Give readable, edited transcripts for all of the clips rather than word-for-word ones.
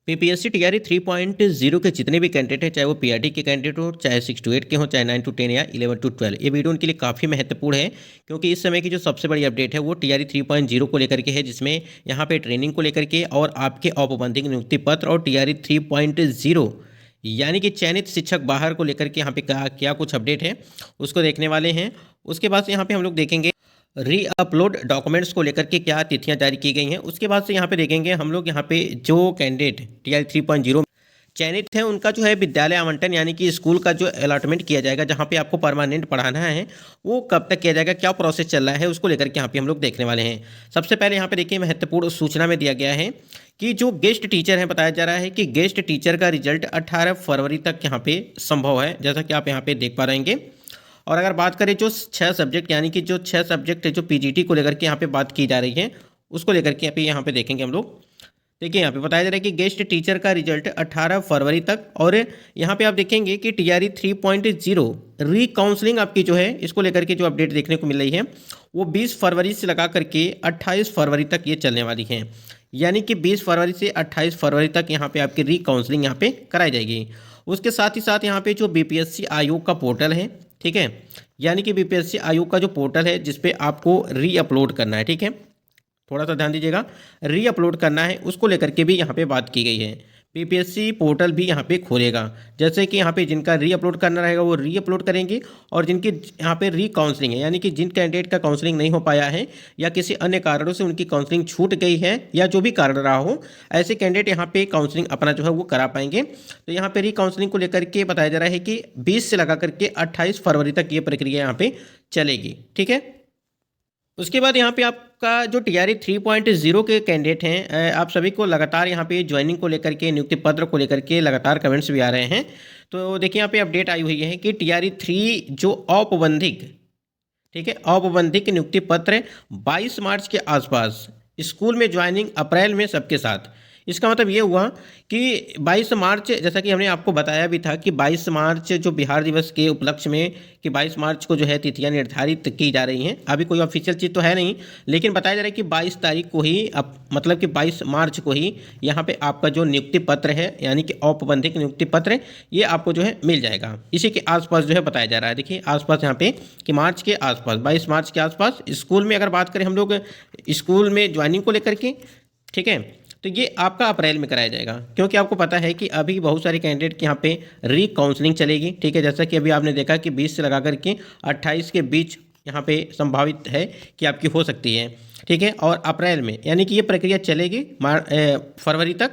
PPSC TRE 3.0 के जितने भी कैंडिडेट हैं, चाहे वो पीआरटी के कैंडिडेट हो, चाहे 6 to 8 के हों, चाहे 9 to 10 या 11 to 12, ये वीडियो उनके लिए काफ़ी महत्वपूर्ण है क्योंकि इस समय की जो सबसे बड़ी अपडेट है वो टीआरई 3.0 को लेकर के है, जिसमें यहाँ पे ट्रेनिंग को लेकर के और आपके औपबंधिक नियुक्ति पत्र और टीआरई 3.0 यानी कि चयनित शिक्षक बाहर को लेकर के यहाँ पे क्या कुछ अपडेट है उसको देखने वाले हैं। उसके बाद से यहाँ पे हम लोग देखेंगे री अपलोड डॉक्यूमेंट्स को लेकर के क्या तिथियां जारी की गई हैं। उसके बाद से यहाँ पे देखेंगे हम लोग यहाँ पे जो कैंडिडेट टीआरई 3.0 चयनित है उनका जो है विद्यालय आवंटन यानी कि स्कूल का जो अलॉटमेंट किया जाएगा, जहाँ पे आपको परमानेंट पढ़ाना है, वो कब तक किया जाएगा, क्या प्रोसेस चल रहा है, उसको लेकर के यहाँ पे हम लोग देखने वाले हैं। सबसे पहले यहाँ पे देखिए महत्वपूर्ण सूचना में दिया गया है कि जो गेस्ट टीचर हैं, बताया जा रहा है कि गेस्ट टीचर का रिजल्ट 18 फरवरी तक यहाँ पे संभव है, जैसा कि आप यहाँ पे देख पा रहेंगे। और अगर बात करें जो 6 सब्जेक्ट यानी कि जो 6 सब्जेक्ट है जो पीजीटी को लेकर के यहाँ पे बात की जा रही है, उसको लेकर के यहाँ पे देखेंगे हम लोग। देखिए यहाँ पे बताया जा रहा है कि गेस्ट टीचर का रिजल्ट 18 फरवरी तक, और यहाँ पे आप देखेंगे कि टीआरई 3.0 री काउंसलिंग आपकी जो है इसको लेकर के जो अपडेट देखने को मिल रही है वो 20 फरवरी से लगा करके 28 फरवरी तक ये चलने वाली है। यानी कि 20 फरवरी से 28 फरवरी तक यहाँ पे आपकी री काउंसलिंग यहाँ पे कराई जाएगी। उसके साथ ही साथ यहाँ पे जो बीपीएससी आयोग का पोर्टल है, ठीक है, यानी कि बीपीएससी आयोग का जो पोर्टल है जिसपे आपको री अपलोड करना है, ठीक है, थोड़ा सा ध्यान दीजिएगा, री अपलोड करना है, उसको लेकर के भी यहाँ पे बात की गई है। बीपीएससी पोर्टल भी यहाँ पे खोलेगा, जैसे कि यहाँ पे जिनका री अपलोड करना रहेगा वो री अपलोड करेंगे, और जिनकी यहाँ पे री काउंसलिंग है यानी कि जिन कैंडिडेट का काउंसलिंग नहीं हो पाया है या किसी अन्य कारणों से उनकी काउंसलिंग छूट गई है या जो भी कारण रहा हो, ऐसे कैंडिडेट यहाँ पे काउंसलिंग अपना जो है वो करा पाएंगे। तो यहाँ पे री काउंसलिंग को लेकर के बताया जा रहा है कि 20 से लगा करके 28 फरवरी तक ये प्रक्रिया यहाँ पे चलेगी, ठीक है। उसके बाद यहाँ पे आपका जो टीआरई 3.0 के कैंडिडेट हैं, आप सभी को लगातार यहाँ पे ज्वाइनिंग को लेकर के, नियुक्ति पत्र को लेकर के लगातार कमेंट्स भी आ रहे हैं। तो देखिए यहाँ पे अपडेट आई हुई है कि टीआरई 3 जो औपबंधिक, ठीक है, औपबंधिक नियुक्ति पत्र 22 मार्च के आसपास, स्कूल में ज्वाइनिंग अप्रैल में सबके साथ। इसका मतलब ये हुआ कि 22 मार्च, जैसा कि हमने आपको बताया भी था कि 22 मार्च जो बिहार दिवस के उपलक्ष्य में, कि 22 मार्च को जो है तिथियां निर्धारित की जा रही हैं। अभी कोई ऑफिशियल चीज़ तो है नहीं, लेकिन बताया जा रहा है कि 22 तारीख को ही, मतलब कि 22 मार्च को ही यहाँ पे आपका जो नियुक्ति पत्र है यानी कि औपबंधिक नियुक्ति पत्र, ये आपको जो है मिल जाएगा। इसी के आसपास जो है बताया जा रहा है। देखिए आसपास यहाँ पे कि मार्च के आसपास, 22 मार्च के आसपास स्कूल में, अगर बात करें हम लोग स्कूल में ज्वाइनिंग को लेकर के, ठीक है, तो ये आपका अप्रैल में कराया जाएगा, क्योंकि आपको पता है कि अभी बहुत सारे कैंडिडेट के यहाँ पे री काउंसलिंग चलेगी, ठीक है, जैसा कि अभी आपने देखा कि 20 से लगा करके 28 के बीच यहाँ पे संभावित है कि आपकी हो सकती है, ठीक है, और अप्रैल में, यानी कि ये प्रक्रिया चलेगी फरवरी तक।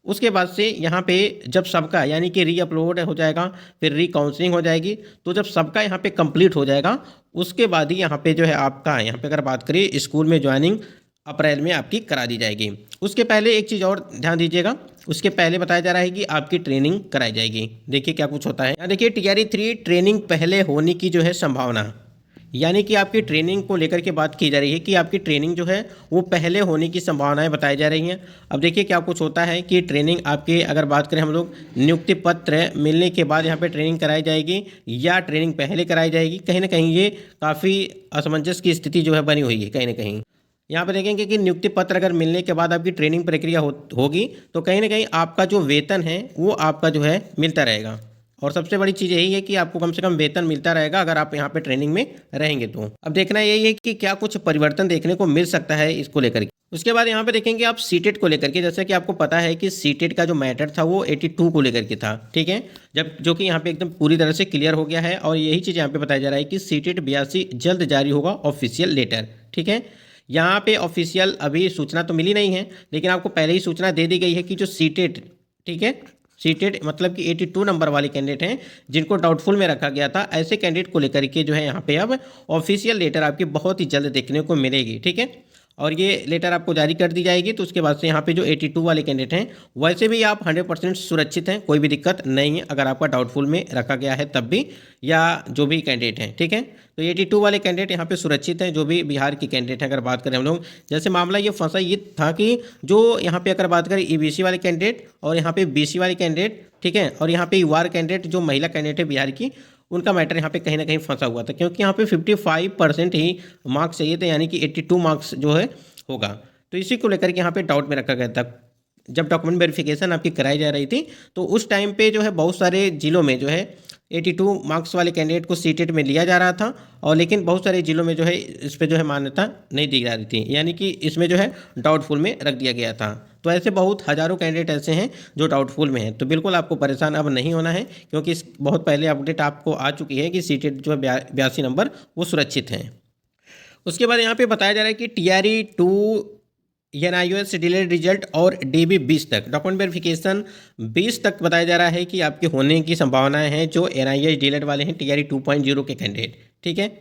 उसके बाद से यहाँ पे जब सबका यानी कि री अपलोड हो जाएगा, फिर री काउंसलिंग हो जाएगी, तो जब सबका यहाँ पे कंप्लीट हो जाएगा उसके बाद ही यहाँ पे जो है आपका, यहाँ पे अगर बात करें स्कूल में ज्वाइनिंग अप्रैल में आपकी करा दी जाएगी। उसके पहले एक चीज़ और ध्यान दीजिएगा, उसके पहले बताया जा रहा है कि आपकी ट्रेनिंग कराई जाएगी। देखिए क्या कुछ होता है यहाँ, देखिए टीआरई 3 ट्रेनिंग पहले होने की जो है संभावना, यानी कि आपकी ट्रेनिंग को लेकर के बात की जा रही है कि आपकी ट्रेनिंग जो है वो पहले होने की संभावनाएं बताई जा रही हैं। अब देखिए क्या कुछ होता है कि ट्रेनिंग आपके, अगर बात करें हम लोग, नियुक्ति पत्र मिलने के बाद यहाँ पे ट्रेनिंग कराई जाएगी या ट्रेनिंग पहले कराई जाएगी, कहीं ना कहीं ये काफ़ी असमंजस की स्थिति जो है बनी हुई है। कहीं ना कहीं यहाँ पे देखेंगे कि नियुक्ति पत्र अगर मिलने के बाद आपकी ट्रेनिंग प्रक्रिया होगी तो कहीं ना कहीं आपका जो वेतन है वो आपका जो है मिलता रहेगा, और सबसे बड़ी चीज़ यही है कि आपको कम से कम वेतन मिलता रहेगा अगर आप यहाँ पे ट्रेनिंग में रहेंगे। तो अब देखना यही है कि क्या कुछ परिवर्तन देखने को मिल सकता है इसको लेकर के। उसके बाद यहाँ पे देखेंगे आप सीटेट को लेकर के, जैसे कि आपको पता है कि सीटेट का जो मैटर था वो 82 को लेकर के था, ठीक है, जब जो कि यहाँ पे एकदम पूरी तरह से क्लियर हो गया है, और यही चीज़ यहाँ पे बताया जा रहा है कि सीटेट 82 जल्द जारी होगा ऑफिशियल लेटर, ठीक है। यहाँ पे ऑफिशियल अभी सूचना तो मिली नहीं है, लेकिन आपको पहले ही सूचना दे दी गई है कि जो सीटेट, ठीक है, सीटेड मतलब कि 82 नंबर वाले कैंडिडेट हैं जिनको डाउटफुल में रखा गया था, ऐसे कैंडिडेट को लेकर के जो है यहाँ पे अब ऑफिशियल लेटर आपकी बहुत ही जल्द देखने को मिलेगी, ठीक है, और ये लेटर आपको जारी कर दी जाएगी। तो उसके बाद से यहाँ पे जो 82 वाले कैंडिडेट हैं वैसे भी आप 100% सुरक्षित हैं, कोई भी दिक्कत नहीं है अगर आपका डाउटफुल में रखा गया है तब भी, या जो भी कैंडिडेट हैं, ठीक है। तो 82 वाले कैंडिडेट यहाँ पे सुरक्षित हैं, जो भी बिहार की कैंडिडेट हैं। अगर बात करें हम लोग, जैसे मामला ये फंसा ये था कि जो यहाँ पे अगर बात करें ईबीसी वाले कैंडिडेट और यहाँ पे बीसी वाले कैंडिडेट, ठीक है, और यहाँ पे यूआर कैंडिडेट जो महिला कैंडिडेट है बिहार की, उनका मैटर यहाँ पे कहीं ना कहीं फंसा हुआ था, क्योंकि यहाँ पे 55% ही मार्क्स चाहिए थे, यानी कि 82 मार्क्स जो है होगा। तो इसी को लेकर के यहाँ पे डाउट में रखा गया था। जब डॉक्यूमेंट वेरिफिकेशन आपकी कराई जा रही थी तो उस टाइम पे जो है बहुत सारे जिलों में जो है 82 मार्क्स वाले कैंडिडेट को सीटेट में लिया जा रहा था, और लेकिन बहुत सारे जिलों में जो है इस पे जो है मान्यता नहीं दी जा रही थी, यानी कि इसमें जो है डाउटफुल में रख दिया गया था। तो ऐसे बहुत हज़ारों कैंडिडेट ऐसे हैं जो डाउटफुल में हैं। तो बिल्कुल आपको परेशान अब नहीं होना है, क्योंकि इस बहुत पहले अपडेट आपको आ चुकी है कि सीटेट जो है 82 नंबर वो सुरक्षित हैं। उसके बाद यहाँ पे बताया जा रहा है कि TRE 2 NIOS डिलेड रिजल्ट और DB 20 तक डॉक्यूमेंट वेरिफिकेशन 20 तक बताया जा रहा है कि आपके होने की संभावनाएं हैं जो NIOS डिलेड वाले हैं TRE 2.0 के कैंडिडेट, ठीक है।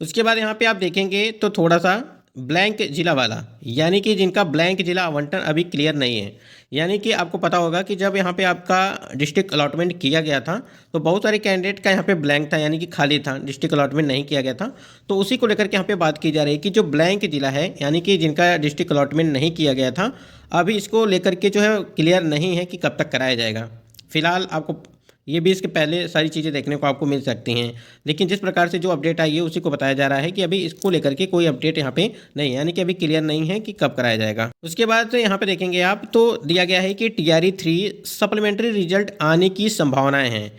उसके बाद यहाँ पे आप देखेंगे तो थोड़ा सा ब्लैंक जिला वाला, यानी कि जिनका ब्लैंक जिला आवंटन अभी क्लियर नहीं है, यानी कि आपको पता होगा कि जब यहाँ पे आपका डिस्ट्रिक्ट अलॉटमेंट किया गया था तो बहुत सारे कैंडिडेट का यहाँ पे ब्लैंक था, यानी कि खाली था, डिस्ट्रिक्ट अलॉटमेंट नहीं किया गया था। तो उसी को लेकर के यहाँ पे बात की जा रही है कि जो ब्लैंक जिला है, यानी कि जिनका डिस्ट्रिक्ट अलॉटमेंट नहीं किया गया था, अभी इसको लेकर के जो है क्लियर नहीं है कि कब तक कराया जाएगा। फिलहाल आपको ये भी इसके पहले सारी चीज़ें देखने को आपको मिल सकती हैं, लेकिन जिस प्रकार से जो अपडेट आई है उसी को बताया जा रहा है कि अभी इसको लेकर के कोई अपडेट यहाँ पे नहीं है, यानी कि अभी क्लियर नहीं है कि कब कराया जाएगा। उसके बाद यहाँ पे देखेंगे आप तो दिया गया है कि TRE 3 सप्लीमेंट्री रिजल्ट आने की संभावनाएं हैं।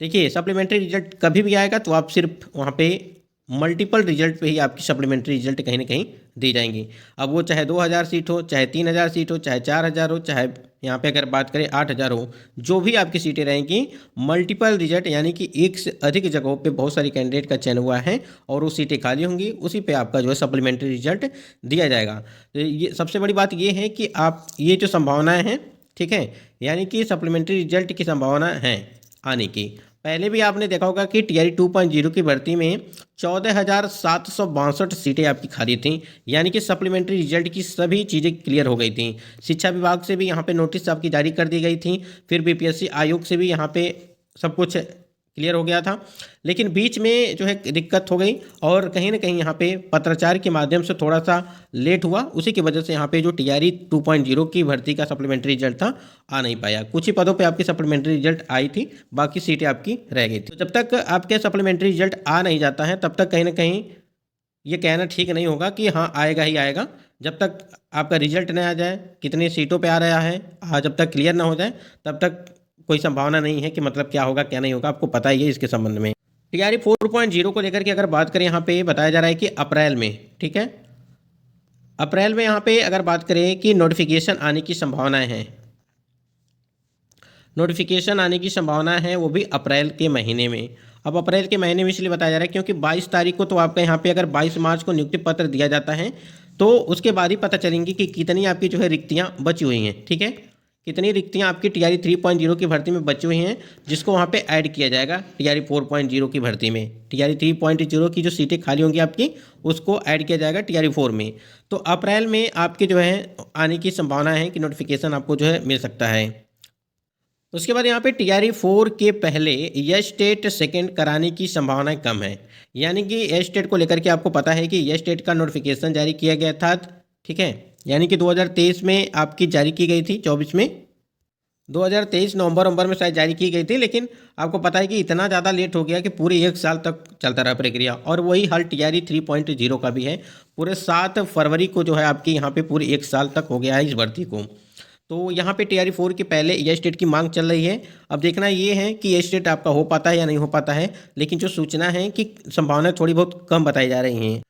देखिए सप्लीमेंट्री रिजल्ट कभी भी आएगा तो आप सिर्फ वहाँ पे मल्टीपल रिजल्ट पे ही आपकी सप्लीमेंट्री रिजल्ट कहीं ना कहीं दी जाएंगी। अब वो चाहे 2000 सीट हो, चाहे 3000 सीट हो, चाहे 4000 हो, चाहे यहाँ पे अगर बात करें 8000 हो, जो भी आपकी सीटें रहेंगी मल्टीपल रिजल्ट, यानी कि एक से अधिक जगहों पे बहुत सारी कैंडिडेट का चयन हुआ है और वो सीटें खाली होंगी, उसी पे आपका जो है सप्लीमेंट्री रिजल्ट दिया जाएगा। तो ये सबसे बड़ी बात ये है कि आप ये जो संभावनाएँ हैं, ठीक है, यानी कि सप्लीमेंट्री रिजल्ट की संभावना है आने की। पहले भी आपने देखा होगा कि TRE 2.0 की भर्ती में 14,762 सीटें आपकी खाली थीं, यानी कि सप्लीमेंट्री रिजल्ट की सभी चीज़ें क्लियर हो गई थीं। शिक्षा विभाग से भी यहाँ पे नोटिस आपकी जारी कर दी गई थी, फिर BPSC आयोग से भी यहाँ पे सब कुछ क्लियर हो गया था, लेकिन बीच में जो है दिक्कत हो गई और कहीं ना कहीं यहाँ पे पत्राचार के माध्यम से थोड़ा सा लेट हुआ, उसी की वजह से यहाँ पे जो TRE 2.0 की भर्ती का सप्लीमेंट्री रिजल्ट था आ नहीं पाया। कुछ ही पदों पे आपकी सप्लीमेंट्री रिजल्ट आई थी, बाकी सीटें आपकी रह गई थी। तो जब तक आपके सप्लीमेंट्री रिजल्ट आ नहीं जाता है तब तक कहीं ना कहीं ये कहना ठीक नहीं होगा कि हाँ आएगा ही आएगा। जब तक आपका रिजल्ट नहीं आ जाए, कितनी सीटों पर आ रहा है, जब तक क्लियर ना हो जाए तब तक कोई संभावना नहीं है कि मतलब क्या होगा क्या नहीं होगा, आपको पता ही है इसके संबंध में। TRE 4.0 को लेकर के अगर बात करें, यहाँ पे बताया जा रहा है कि अप्रैल में, ठीक है, अप्रैल में यहाँ पे अगर बात करें कि नोटिफिकेशन आने की संभावनाएं हैं, नोटिफिकेशन आने की संभावना है वो भी अप्रैल के महीने में। अब अप्रैल के महीने में इसलिए बताया जा रहा है क्योंकि 22 तारीख को तो आपका यहाँ पे अगर 22 मार्च को नियुक्ति पत्र दिया जाता है तो उसके बाद ही पता चलेंगी कि कितनी आपकी जो है रिक्तियाँ बची हुई हैं, ठीक है, कितनी रिक्तियाँ आपकी TRE 3.0 की भर्ती में बची हुई हैं, जिसको वहाँ पे ऐड किया जाएगा TRE 4.0 की भर्ती में। TRE 3.0 की जो सीटें खाली होंगी आपकी उसको ऐड किया जाएगा TRE 4 में। तो अप्रैल में आपके जो है आने की संभावना है कि नोटिफिकेशन आपको जो है मिल सकता है। उसके बाद यहाँ पे TRE 4 के पहले यस टेट सेकेंड कराने की संभावनाएं कम है, यानी कि यस टेट को लेकर के आपको पता है कि यस टेट का नोटिफिकेशन जारी किया गया था, ठीक है, यानी कि 2023 में आपकी जारी की गई थी, 24 में 2023 नवंबर में शायद जारी की गई थी, लेकिन आपको पता है कि इतना ज़्यादा लेट हो गया कि पूरे 1 साल तक चलता रहा प्रक्रिया। और वही हाल TRE 3.0 का भी है, पूरे 7 फरवरी को जो है आपकी यहाँ पे पूरे 1 साल तक हो गया है इस भर्ती को। तो यहाँ पे TRE 4 के पहले यस टेट की मांग चल रही है। अब देखना ये है कि यस टेट आपका हो पाता है या नहीं हो पाता है, लेकिन जो सूचना है कि संभावना थोड़ी बहुत कम बताई जा रही हैं।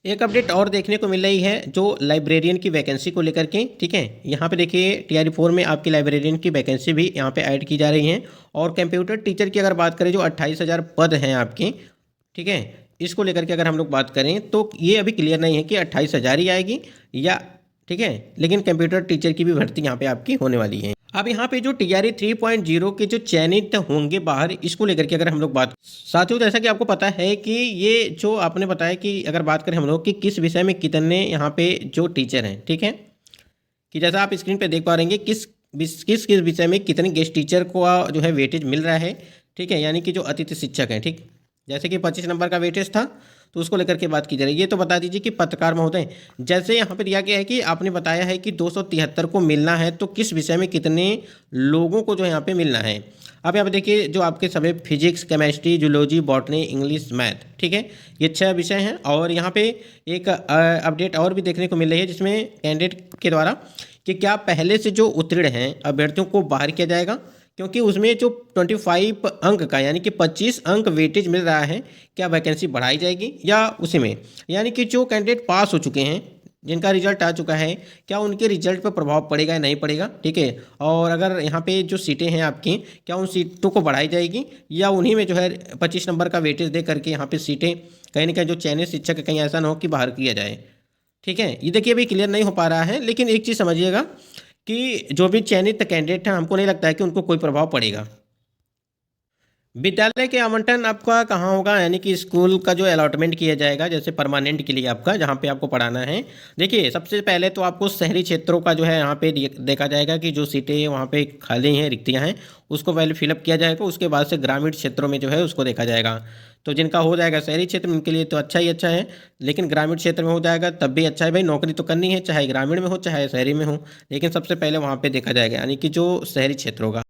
एक अपडेट और देखने को मिल रही है जो लाइब्रेरियन की वैकेंसी को लेकर के, ठीक है, यहाँ पे देखिए TRE 4 में आपकी लाइब्रेरियन की वैकेंसी भी यहाँ पे ऐड की जा रही हैं। और कंप्यूटर टीचर की अगर बात करें जो 28,000 पद हैं आपके, ठीक है, इसको लेकर के अगर हम लोग बात करें तो ये अभी क्लियर नहीं है कि 28,000 ही आएगी या, ठीक है, लेकिन कंप्यूटर टीचर की भी भर्ती यहाँ पे आपकी होने वाली है। अब यहाँ पे जो TRE 3.0 के जो चयनित होंगे बाहर, इसको लेकर के अगर हम लोग बात, साथियों जैसा कि आपको पता है कि ये जो आपने बताया कि अगर बात करें हम लोग कि किस विषय में कितने यहाँ पे जो टीचर हैं, ठीक है, कि जैसा आप स्क्रीन पे देख पा रहे हैं किस किस विषय में कितने गेस्ट टीचर को जो है वेटेज मिल रहा है, ठीक है, यानी कि जो अतिथि शिक्षक हैं, ठीक, जैसे कि 25 नंबर का वेटेज था तो उसको लेकर के बात की जा रही है। ये तो बता दीजिए कि पत्रकार महोदय, जैसे यहाँ पे दिया गया है कि आपने बताया है कि 273 को मिलना है, तो किस विषय में कितने लोगों को जो यहाँ पे मिलना है। अब यहाँ पे देखिए जो आपके सभी physics, chemistry, zoology, botany, English, math, ठीक है, ये 6 विषय हैं। और यहाँ पे एक अपडेट और भी देखने को मिल रही है जिसमें कैंडिडेट के द्वारा कि क्या पहले से जो उत्तीर्ण हैं अभ्यर्थियों को बाहर किया जाएगा, क्योंकि उसमें जो 25 अंक का यानी कि 25 अंक वेटेज मिल रहा है, क्या वैकेंसी बढ़ाई जाएगी या उसी में, यानी कि जो कैंडिडेट पास हो चुके हैं, जिनका रिजल्ट आ चुका है, क्या उनके रिजल्ट पर प्रभाव पड़ेगा या नहीं पड़ेगा, ठीक है। और अगर यहाँ पे जो सीटें हैं आपकी, क्या उन सीटों को बढ़ाई जाएगी या उन्हीं में जो है 25 नंबर का वेटेज दे करके यहाँ पे सीटें कहीं ना कहीं जो चयनित शिक्षक है, कहीं ऐसा ना हो कि बाहर किया जाए, ठीक है। ये देखिए अभी क्लियर नहीं हो पा रहा है, लेकिन एक चीज़ समझिएगा कि जो भी चयनित कैंडिडेट हैं, हमको नहीं लगता है कि उनको कोई प्रभाव पड़ेगा। विद्यालय के आवंटन आपका कहाँ होगा, यानी कि स्कूल का जो अलॉटमेंट किया जाएगा जैसे परमानेंट के लिए आपका जहाँ पे आपको पढ़ाना है। देखिए सबसे पहले तो आपको शहरी क्षेत्रों का जो है यहाँ पे देखा जाएगा कि जो सीटें वहाँ पे खाली हैं, रिक्तियाँ हैं, उसको पहले फिलअप किया जाएगा। उसके बाद से ग्रामीण क्षेत्रों में जो है उसको देखा जाएगा। तो जिनका हो जाएगा शहरी क्षेत्र में उनके लिए तो अच्छा ही अच्छा है, लेकिन ग्रामीण क्षेत्र में हो जाएगा तब भी अच्छा है। भाई नौकरी तो करनी है, चाहे ग्रामीण में हो चाहे शहरी में हो, लेकिन सबसे पहले वहाँ पे देखा जाएगा यानी कि जो शहरी क्षेत्र होगा।